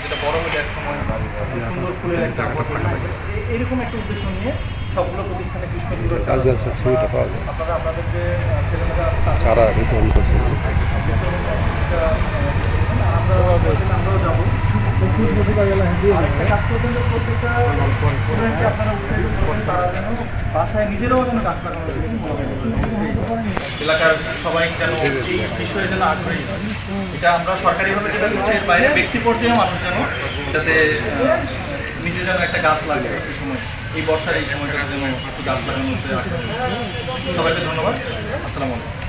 যেটা বড় হলে এক সময় সুন্দর ফুলের একটা এরকম একটা উদ্দেশ্য নিয়ে সবগুলো প্রতিষ্ঠানে কৃষ্ণ আপনারা আপনাদের যে ছেলেমেয়েরা চারা বিতরণ করছে আমরাও যাবো। কাজ করবেন প্রত্যেকটা আপনারা তারা যেন বাসায় নিজেরাও যেন গাছ লাগানো এলাকার সবাই যেন এই বিষয়ে যেন আগ্রহী হয়। এটা আমরা সরকারিভাবে যেটা করছি এর বাইরে ব্যক্তি পর্যায়ে মানুষ যেন এটাতে নিজে যেন একটা গাছ লাগে এই সময়, এই বর্ষার এই সময়টা যেন একটু গাছ লাগানোর মধ্যে আগ্রহী। সবাইকে ধন্যবাদ। আসসালামু আলাইকুম।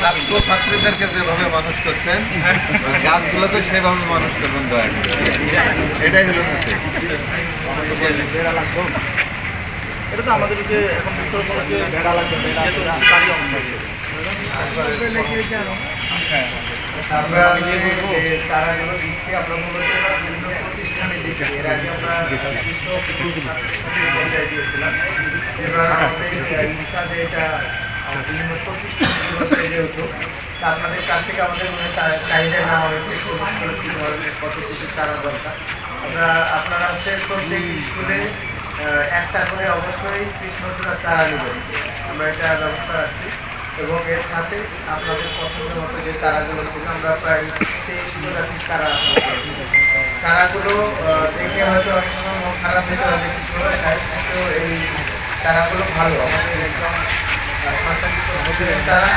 ছাত্র ছাত্রীদেরকে যেভাবে মানুষ করছেন গাছগুলোকে সেভাবে মানুষ করবেন দয়া করে, এটাই হলো এটা তো আমাদের যে এখন যে ভেড়া লাগবে তারই অংশ আমরা চারাগুলো দিচ্ছি, আমরা মূলত বিভিন্ন প্রতিষ্ঠানে দিচ্ছি। এর আগে আমরা দিয়েছিলাম, এবার আমাদের ইচ্ছা যে এটা বিভিন্ন প্রতিষ্ঠানগুলো সেরে উঠুক। আপনাদের কাছ থেকে আমাদের চাহিদা নেওয়া হয়েছে স্কুলে কী ধরনের কত কিছু চারা দরকার। আপনারা হচ্ছে প্রত্যেক স্কুলে একটা করে অবশ্যই কৃষ্ণচূড়া চারা নেবেন, আমরা এটা ব্যবস্থা রাখছি। এবং এর সাথে আপনাদের পছন্দ মতো যে চারাগুলো ছিল, আমরা প্রায় 23 প্রজাতির চারা আছে। চারাগুলো দেখে হয়তো অনেক সময় মন খারাপ হতে হবে কিছু সাইজ, কিন্তু এই চারাগুলো ভালো, আমাদের একদম সরকারি চারা।